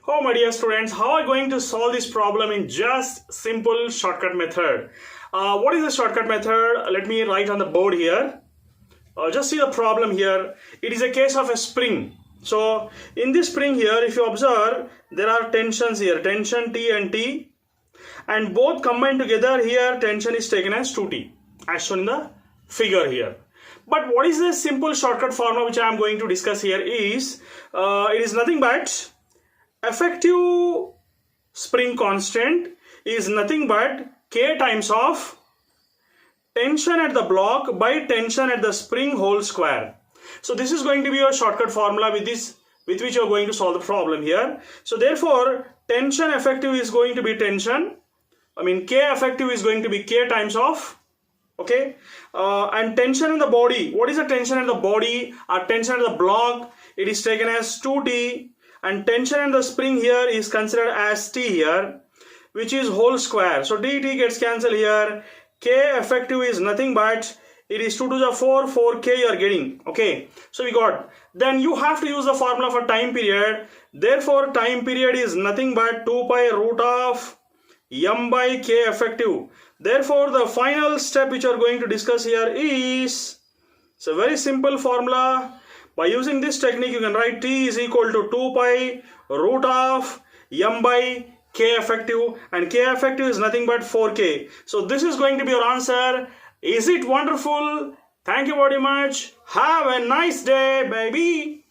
Oh my dear students, how are you going to solve this problem in just simple shortcut method? What is the shortcut method? Let me write on the board here. Just see the problem here. It is a case of a spring. So in this spring here, if you observe, there are tensions here, tension T and T, and both combined together here, tension is taken as 2T, as shown in the figure here. But what is the simple shortcut formula which I am going to discuss here is, it is nothing but effective spring constant is nothing but K times of tension at the block by tension at the spring whole square. So this is going to be your shortcut formula with which you are going to solve the problem here. So therefore, tension effective is going to be K effective is going to be K times of, okay, and tension in the body. What is the tension in the body or tension at the block? It is taken as 2T, and tension in the spring here is considered as T here, which is whole square. So dt gets cancelled here. K effective is nothing but, it is 2 to the 4, 4K you are getting. Okay, so we got. Then you have to use the formula for time period. Therefore, time period is nothing but 2 pi root of m by K effective. Therefore, the final step which you are going to discuss here is, it's a very simple formula. By using this technique, you can write T is equal to 2 pi root of m by K effective, and K effective is nothing but 4K. So this is going to be your answer. Is it wonderful? Thank you very much. Have a nice day, baby.